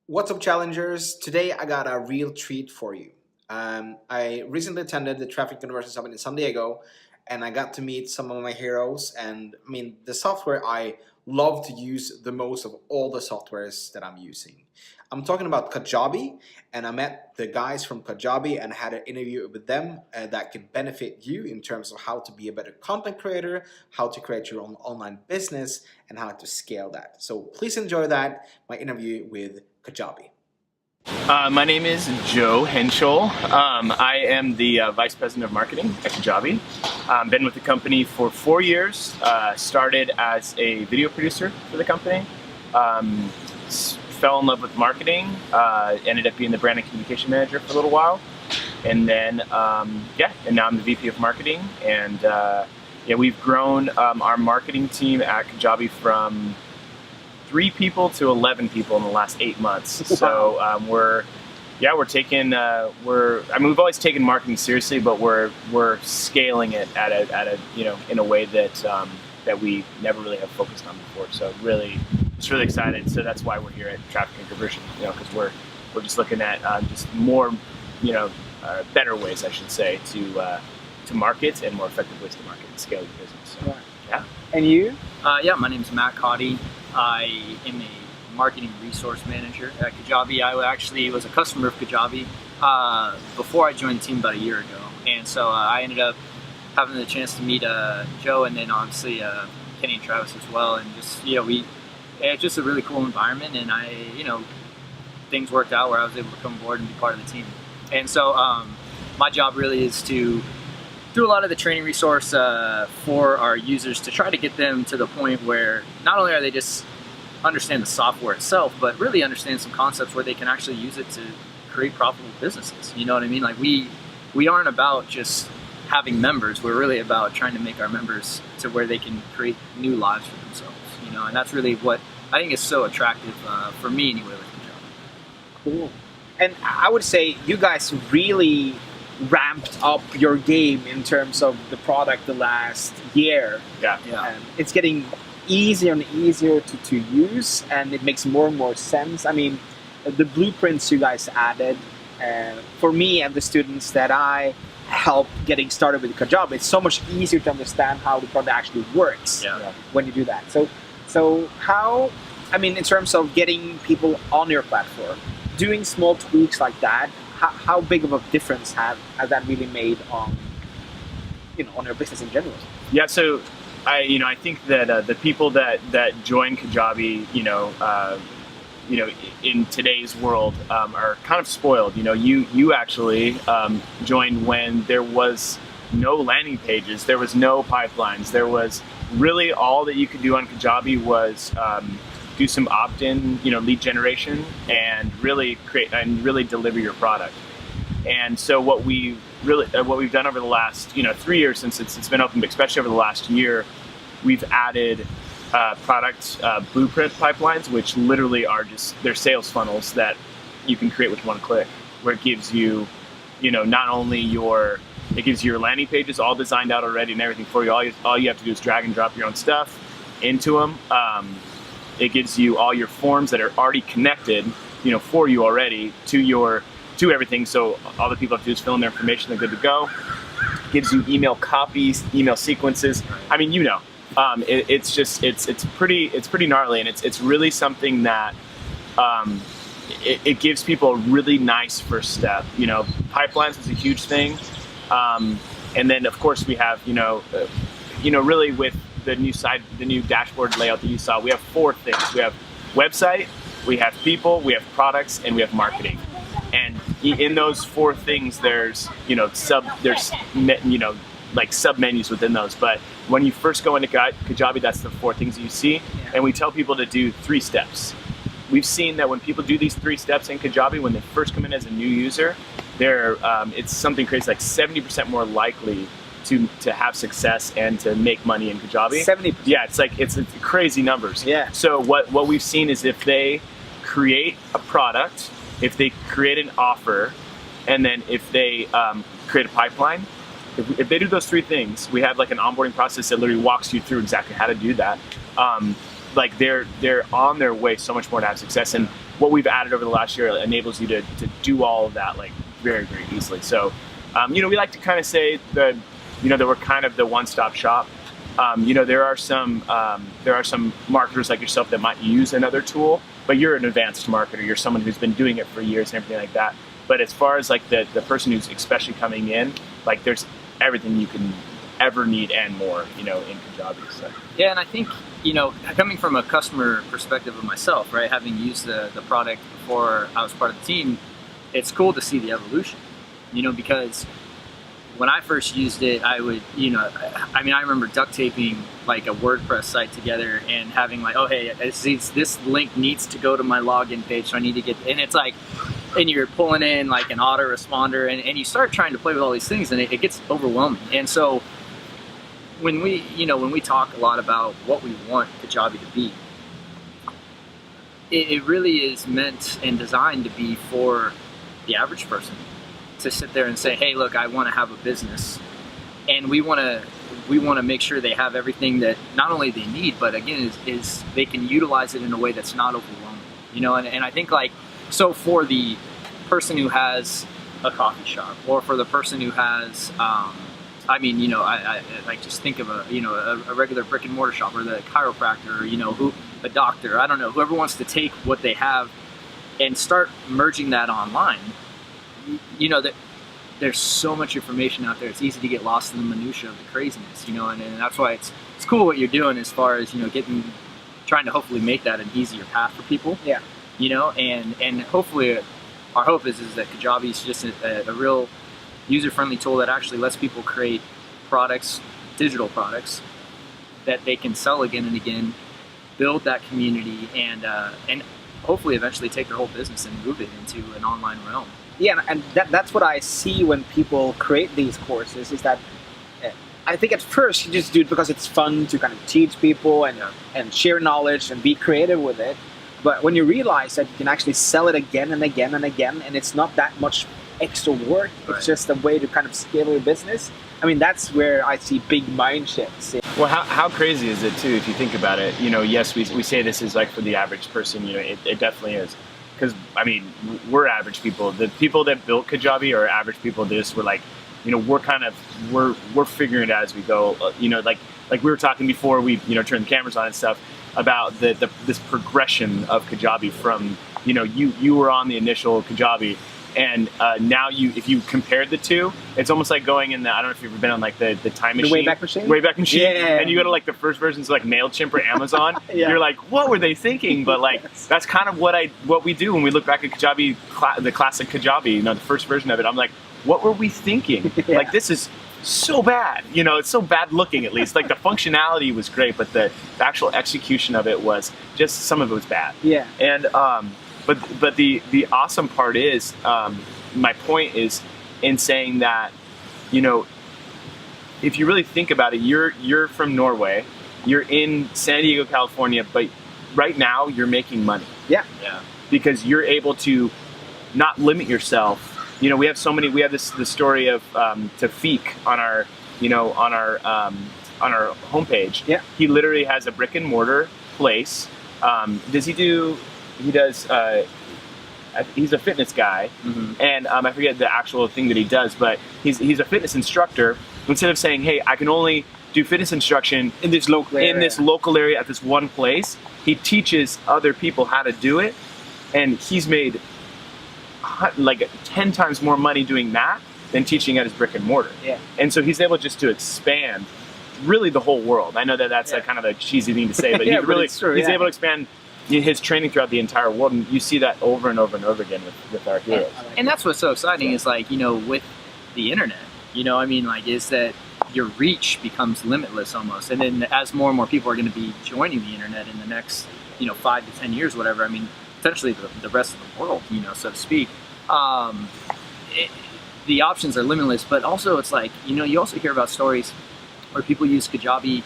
What's up, challengers? Today I got a real treat for you. I recently attended the Traffic Conversion Summit in San Diego, and I got to meet some of my heroes. And I mean, the software I love to use the most of all the softwares that I'm using. I'm talking about Kajabi, and I met the guys from Kajabi and had an interview with them that could benefit you in terms of how to be a better content creator, how to create your own online business, and how to scale that. So please enjoy that, my interview with Kajabi. My name is Joe Henschel. I am the Vice President of Marketing at Kajabi. Been with the company for 4 years. Started as a video producer for the company. Fell in love with marketing. Ended up being the brand and communication manager for a little while. And then, and now I'm the VP of Marketing. And we've grown our marketing team at Kajabi from 3 people to 11 people in the last 8 months. So we've always taken marketing seriously, but we're scaling it at a in a way that we never really have focused on before. So it's really excited. So that's why we're here at Traffic and Conversion, because we're just looking at just more, better ways, I should say, to market and more effective ways to market and scale your business. So, yeah. And you? My name is Matt Cotty. I am a marketing resource manager at Kajabi. I actually was a customer of Kajabi before I joined the team about a year ago. And so I ended up having the chance to meet Joe and then obviously Kenny and Travis as well. And just, it's just a really cool environment. And things worked out where I was able to come aboard and be part of the team. And so my job really is to do a lot of the training resource for our users to try to get them to the point where not only are they just understand the software itself, but really understand some concepts where they can actually use it to create profitable businesses. You know what I mean? Like we aren't about just having members. We're really about trying to make our members to where they can create new lives for themselves. And that's really what I think is so attractive for me anyway with the job. Cool. And I would say you guys really ramped up your game in terms of the product the last year. Yeah. And it's getting easier and easier to use, and it makes more and more sense. I mean, the blueprints you guys added, for me and the students that I help getting started with Kajabi, it's so much easier to understand how the product actually works when you do that. So how, in terms of getting people on your platform, doing small tweaks like that, how big of a difference has that really made on your business in general? Yeah, so I think that the people that join Kajabi, in today's world are kind of spoiled. You actually joined when there was no landing pages, there was no pipelines, there was really all that you could do on Kajabi was do some opt-in, lead generation, and really deliver your product. And so what we've done over the last 3 years since it's been open, but especially over the last year, we've added product blueprint pipelines, which literally are they're sales funnels that you can create with one click, where it gives you, not only it gives you your landing pages all designed out already and everything for you. All you have to do is drag and drop your own stuff into them. It gives you all your forms that are already connected, for you already to everything. So all the people have to do is fill in their information. They're good to go. It gives you email copies, email sequences. It's pretty gnarly, and it's really something that it gives people a really nice first step. Pipelines is a huge thing, and then of course we have really with the new dashboard layout that you saw, we have 4 things. We have website, we have people, we have products, and we have marketing. And in those 4 things, there's sub menus within those. But when you first go into Kajabi, that's the 4 things that you see. And we tell people to do 3 steps. We've seen that when people do these 3 steps in Kajabi, when they first come in as a new user, it's something crazy, like 70% more likely to have success and to make money in Kajabi. 70%. Yeah, it's crazy numbers. Yeah. So what we've seen is if they create a product, if they create an offer, and then if they create a pipeline, if they do those 3 things, we have like an onboarding process that literally walks you through exactly how to do that. like they're on their way so much more to have success. And what we've added over the last year enables you to do all of that like very, very easily. So, we like to kind of say that, that we're kind of the one-stop shop. There are some marketers like yourself that might use another tool, but you're an advanced marketer. You're someone who's been doing it for years and everything like that. But as far as like the person who's especially coming in, like there's everything you can ever need and more, in Kajabi. So. Yeah, and I think, coming from a customer perspective of myself, right, having used the product before I was part of the team, it's cool to see the evolution, because when I first used it, I would, I remember duct taping like a WordPress site together and having like, oh, hey, this link needs to go to my login page, so I need to get, and it's like, and you're pulling in like an autoresponder, and you start trying to play with all these things, and it gets overwhelming. And so when we talk a lot about what we want Kajabi to be, it really is meant and designed to be for the average person to sit there and say, hey, look, I want to have a business, and we want to make sure they have everything that not only they need, but again is they can utilize it in a way that's not overwhelming, and I think like, so for the person who has a coffee shop, or for the person who has I like just think of a regular brick and mortar shop, or the chiropractor, a doctor, I don't know, whoever wants to take what they have and start merging that online. That there's so much information out there. It's easy to get lost in the minutia of the craziness, and that's why it's cool what you're doing as far as trying to hopefully make that an easier path for people. Yeah. And hopefully our hope is that Kajabi is just a real user-friendly tool that actually lets people create products, digital products, that they can sell again and again, build that community, and hopefully eventually take their whole business and move it into an online realm. Yeah, and that's what I see when people create these courses, is that I think at first you just do it because it's fun to kind of teach people and share knowledge and be creative with it. But when you realize that you can actually sell it again and again and again, and it's not that much extra work, it's just a way to kind of scale your business. That's where I see big mind shifts. Well, how crazy is it too, if you think about it? Yes, we say this is like for the average person, it definitely is. Because, we're average people. The people that built Kajabi are average people. We're like, we're figuring it out as we go. Like we were talking before we, turned the cameras on and stuff, about this progression of Kajabi from, you were on the initial Kajabi, and now if you compared the two, it's almost like going in I don't know if you've ever been on like the time machine. The Wayback Machine? Wayback Machine. Yeah. And you go to like the first versions of like MailChimp or Amazon. Yeah. You're like, what were they thinking? But like, that's kind of what we do when we look back at Kajabi, the classic Kajabi, the first version of it. I'm like, what were we thinking? Yeah. Like, this is so bad. It's so bad looking, at least. Like, the functionality was great, but the actual execution of it was just, some of it was bad. Yeah. And but the awesome part is, my point is in saying that, if you really think about it, you're from Norway, you're in San Diego, California, but right now you're making money. Yeah. Yeah. Because you're able to not limit yourself. We have the story of Tafik on our homepage. Yeah. He literally has a brick and mortar place. He's a fitness guy, Mm-hmm. and I forget the actual thing that he does, but he's a fitness instructor. Instead of saying, hey, I can only do fitness instruction In this local area. at this one place, he teaches other people how to do it, and he's made like 10 times more money doing that than teaching at his brick and mortar. Yeah. And so he's able just to expand really the whole world. I know that that's a kind of a cheesy thing to say, but Yeah, he's but it's true, he's yeah. able to expand his training throughout the entire world, and you see that over and over and over again with our heroes. And that's what's so exciting is like, with the internet, is that your reach becomes limitless almost. And then as more and more people are going to be joining the internet in the next, 5 to 10 years, whatever, potentially the rest of the world, so to speak, the options are limitless. But also it's like, you also hear about stories where people use Kajabi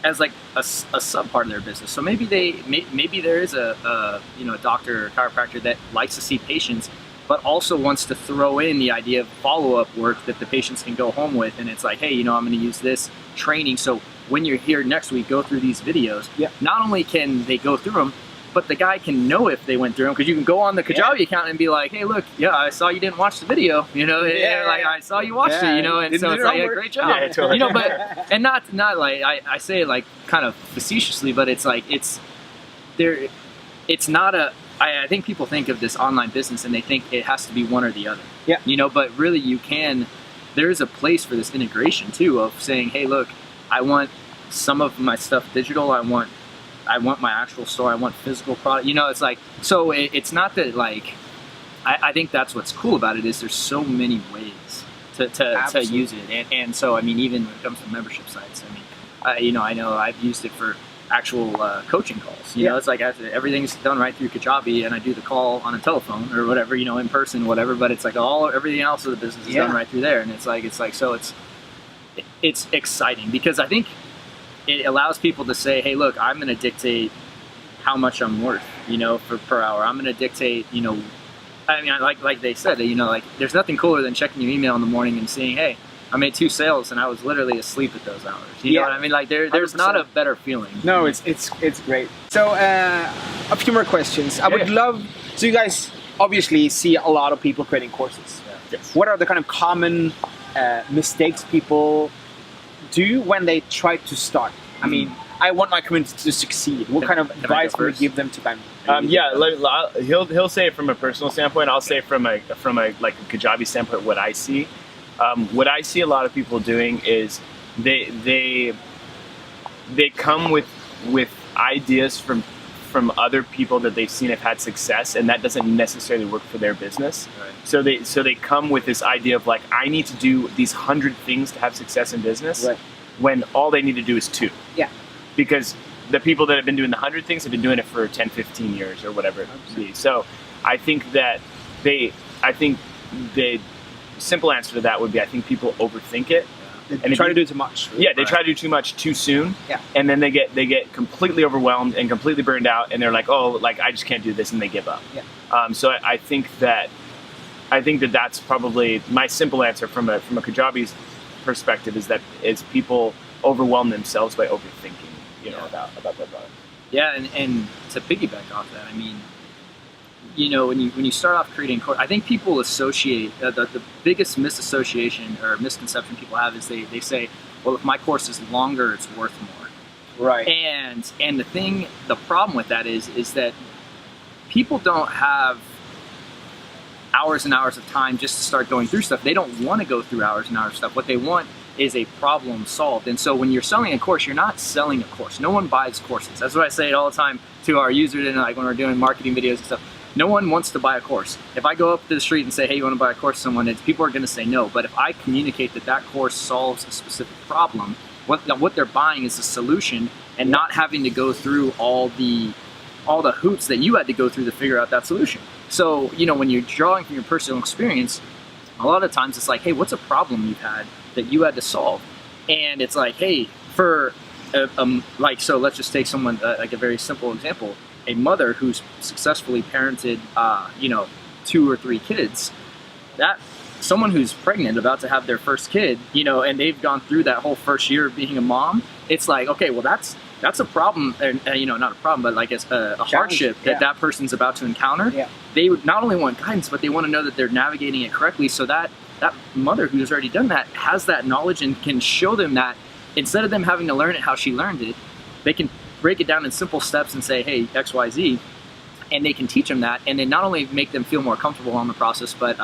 as like a sub part of their business. So maybe there is a doctor or chiropractor that likes to see patients, but also wants to throw in the idea of follow-up work that the patients can go home with. And it's like, hey, I'm going to use this training. So when you're here next week, go through these videos. Yeah. Not only can they go through them, but the guy can know if they went through them, because you can go on the Kajabi account and be like, hey, look, yeah, I saw you didn't watch the video, you know, like I saw you watched it, you know, and so it's like, great job, Yeah, totally. you know, but, and not like, I say it like kind of facetiously, but it's like, it's not I think people think of this online business and they think it has to be one or the other, you know, but really there is a place for this integration too, of saying, hey, look, I want some of my stuff digital, I want my actual store, I want physical product, you know, it's like, so it's not that like, I think that's what's cool about it, is there's so many ways to use it. And so, I mean, even when it comes to membership sites, I mean, you know, I know I've used it for actual coaching calls, you know, it's like everything's done right through Kajabi, and I do the call on a telephone or whatever, you know, in person, whatever, but it's like everything else of the business is done right through there. And it's like, so it's exciting, because I think it allows people to say, hey, look, I'm going to dictate how much I'm worth, you know, per hour. I'm going to dictate, you know, I mean, like they said, you know, like there's nothing cooler than checking your email in the morning and seeing, hey, I made 2 sales and I was literally asleep at those hours. You know what I mean? Like there's 100%. Not a better feeling. No, it's great. So a few more questions. I would love, so you guys obviously see a lot of people creating courses. Yes. What are the kind of common mistakes people do when they try to start? I mean, I want my community to succeed. What kind of advice would you give them to them? He'll say it from a personal standpoint. I'll say from a like a Kajabi standpoint what I see. What I see a lot of people doing is they come with ideas from other people that they've seen have had success, and that doesn't necessarily work for their business. Right. So they come with this idea of like, I need to do these 100 things to have success in business, when all they need to do is 2. Yeah. Because the people that have been doing the 100 things have been doing it for 10, 15 years or whatever it may be. So I think that the simple answer to that would be, I think people overthink it. They try to do too much. Really. Yeah, they try to do too much too soon. Yeah. And then they get completely overwhelmed and completely burned out, and they're like, oh, like I just can't do this, and they give up. Yeah. So I think that that's probably my simple answer from a Kajabi's perspective, is people overwhelm themselves by overthinking, you know, about their product. Yeah, and to piggyback off that, I mean, you know, when you start off creating course, I think people associate the biggest misassociation or misconception people have is they say, well, if my course is longer, it's worth more. Right. And the problem with that is that people don't have hours and hours of time just to start going through stuff. They don't want to go through hours and hours of stuff. What they want is a problem solved. And so when you're selling a course, you're not selling a course. No one buys courses. That's what I say all the time to our users, and like when we're doing marketing videos and stuff. No one wants to buy a course. If I go up to the street and say, hey, you want to buy a course from someone, people are going to say no. But if I communicate that course solves a specific problem, what they're buying is a solution, and not having to go through all the hoops that you had to go through to figure out that solution. So, you know, when you're drawing from your personal experience, a lot of times it's like, hey, what's a problem you've had that you had to solve? And it's like, hey, so let's just take someone, like a very simple example, a mother who's successfully parented, 2 or 3 kids, that someone who's pregnant, about to have their first kid, you know, and they've gone through that whole first year of being a mom, it's like, okay, well, that's a problem, you know, not a problem, but like it's a hardship that person's about to encounter. Yeah. They would not only want guidance, but they want to know that they're navigating it correctly, so that mother who's already done that has that knowledge and can show them that instead of them having to learn it how she learned it, they can break it down in simple steps and say, hey, X, Y, Z, and they can teach them that, and then not only make them feel more comfortable on the process, but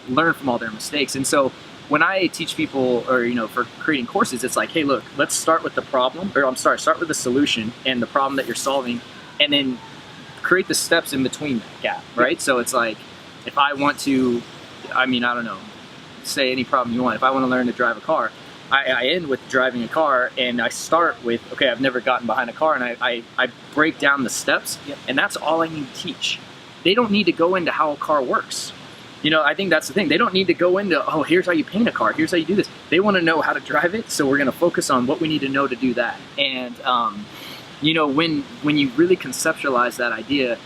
learn from all their mistakes. And so when I teach people, or, you know, for creating courses, it's like, hey, look, let's start with the problem, or start with the solution and the problem that you're solving, and then create the steps in between that gap, right? So it's like, if I want to, I don't know, say any problem you want. If I want to learn to drive a car, I end with driving a car, and I start with, okay, I've never gotten behind a car, and I break down the steps, and that's all I need to teach. They don't need to go into how a car works. You know, I think that's the thing. They don't need to go into, oh, here's how you paint a car, here's how you do this. They want to know how to drive it, so we're going to focus on what we need to know to do that. And, you know, when you really conceptualize that idea,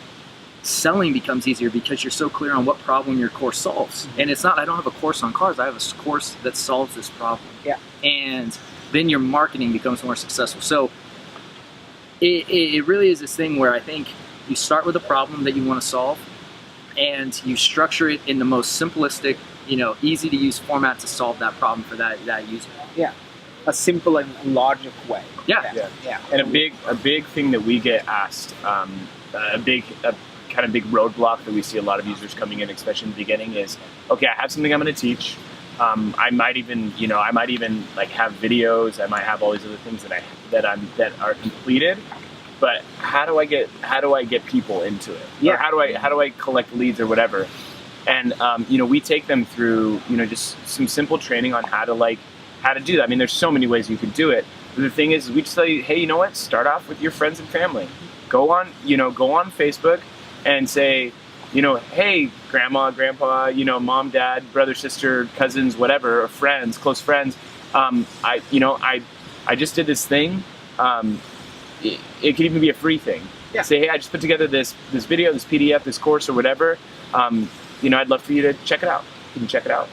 selling becomes easier because you're so clear on what problem your course solves. And it's not, I don't have a course on cars, I have a course that solves this problem. Yeah. And then your marketing becomes more successful. So it really is this thing where I think you start with a problem that you want to solve, and you structure it in the most simplistic, easy to use format to solve that problem for that user. Yeah, a simple and logic way. Yeah. And a big thing that we get asked, a kind of big roadblock that we see a lot of users coming in, especially in the beginning, is, okay, I have something I'm going to teach. I might even like have videos. I might have all these other things that are completed. But how do I get people into it? Yeah. Or how do I collect leads or whatever? And we take them through just some simple training on how to do that. I mean, there's so many ways you can do it. But the thing is, we just tell you, hey, you know what? Start off with your friends and family. Go on Facebook and say, hey, grandma, grandpa, mom, dad, brother, sister, cousins, whatever, or friends, close friends. I just did this thing. It could even be a free thing. Yeah. Say, hey, I just put together this video, this PDF, this course, or whatever. I'd love for you to check it out. You can check it out.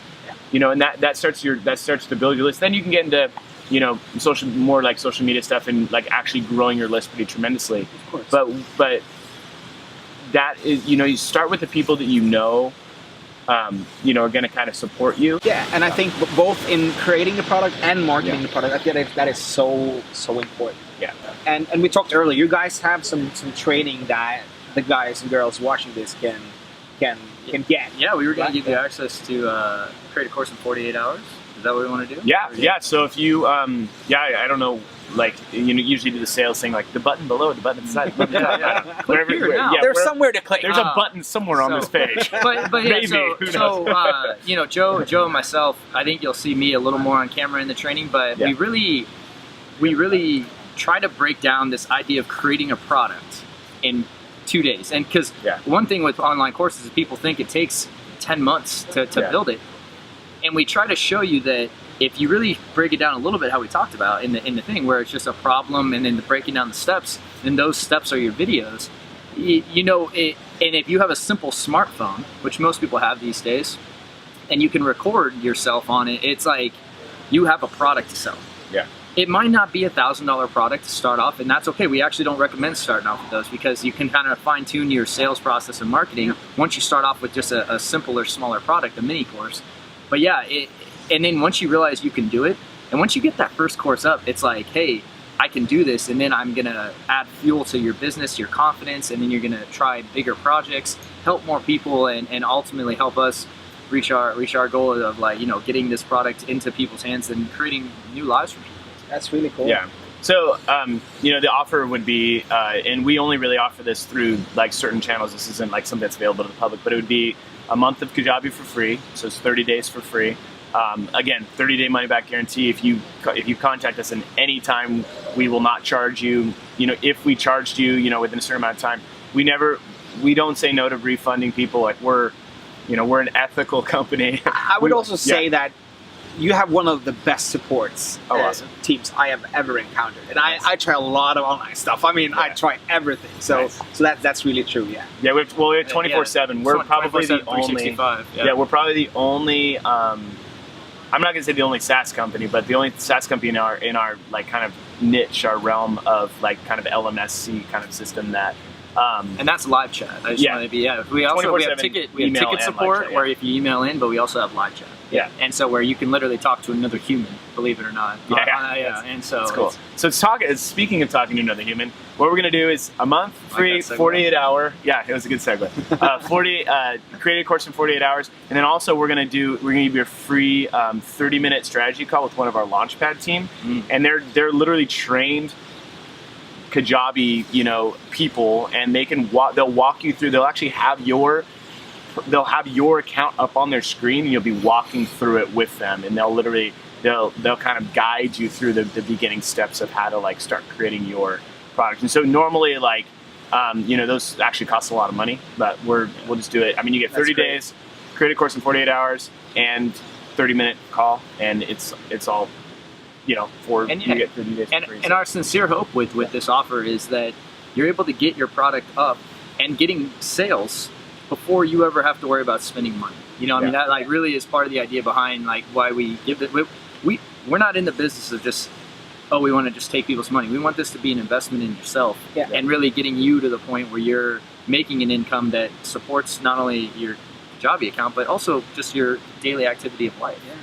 Yeah. And that starts to build your list. Then you can get into more like social media stuff and like actually growing your list pretty tremendously. Of course. But that is, you start with the people that are going to kind of support you. Yeah, and I think both in creating the product and marketing the product, I think that is so important. Yeah. And we talked earlier, you guys have some training that the guys and girls watching this can get. Yeah, we were going to give you access to create a course in 48 hours. Is that what we want to do? Yeah. So if you, I don't know, like, usually do the sales thing, like the button below, the button at the side, the button at the top. Click here now. There's somewhere to click. There's a button somewhere on this page. But yeah, Maybe. Joe and myself, I think you'll see me a little more on camera in the training, but we really try to break down this idea of creating a product in 2 days. And because one thing with online courses is people think it takes 10 months to build it. And we try to show you that if you really break it down a little bit, how we talked about in the thing, where it's just a problem and then breaking down the steps, and those steps are your videos. And if you have a simple smartphone, which most people have these days, and you can record yourself on it, it's like you have a product to sell. Yeah. It might not be $1,000 product to start off, and that's okay. We actually don't recommend starting off with those because you can kind of fine tune your sales process and marketing once you start off with just a simpler, smaller product, a mini course. But yeah, and then once you realize you can do it, and once you get that first course up, it's like, hey, I can do this, and then I'm gonna add fuel to your business, your confidence, and then you're gonna try bigger projects, help more people, and ultimately help us reach our goal of getting this product into people's hands and creating new lives for people. That's really cool. Yeah. So, the offer would be, and we only really offer this through like certain channels. This isn't like something that's available to the public, but it would be a month of Kajabi for free. So it's 30 days for free. Again, 30-day money-back guarantee. If you contact us in any time, we will not charge you. If we charged you, within a certain amount of time, we don't say no to refunding people. Like we're an ethical company. I would also say that you have one of the best supports awesome. Teams I have ever encountered, and I try a lot of online stuff. I mean, I try everything. So that's really true. Yeah. Yeah. We're 24/7. We're probably the only. Yeah. We're probably the only. I'm not gonna say the only SaaS company, but the only SaaS company in our like kind of niche, our realm of like kind of LMSC kind of system that. And that's live chat. I just want to be We also have ticket support where if you email in, but we also have live chat. Yeah. And so where you can literally talk to another human, believe it or not. And so it's cool. So speaking of talking to another human, what we're gonna do is a month free, 48 hour. Yeah, it was a good segue. Create a course in 48 hours, and then also we're gonna give you a free 30-minute strategy call with one of our Launchpad team, and they're literally trained Kajabi, people, and they'll walk you through. They'll actually have your account up on their screen, and you'll be walking through it with them, and they'll kind of guide you through the beginning steps of how to like start creating your product. And so normally those actually cost a lot of money, but we'll just do it. I mean, you get 30 days, create a course in 48 hours, and 30-minute call, and it's all. You get 30 days for free. And our sincere hope with this offer is that you're able to get your product up and getting sales before you ever have to worry about spending money. I mean, that like really is part of the idea behind like why we give it. We're not in the business of just oh, we want to just take people's money. We want this to be an investment in yourself, Yeah. and really getting you to the point where you're making an income that supports not only your Kajabi account, but also just your daily activity of life. Yeah.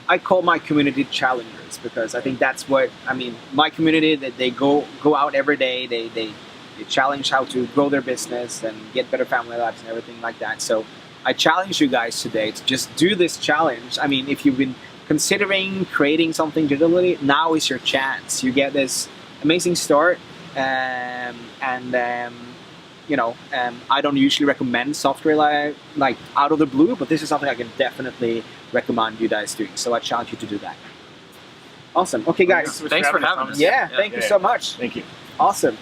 I call my community challengers, because I think that's what, I mean, my community, that they go out every day, they challenge how to grow their business and get better family lives and everything like that. So I challenge you guys today to just do this challenge. I mean, if you've been considering creating something digitally, now is your chance. You get this amazing start, I don't usually recommend software like out of the blue, but this is something I can definitely recommend you guys doing. So I challenge you to do that. Awesome. Okay, guys. Thanks for having us. Yeah, thank you so much. Thank you. Awesome.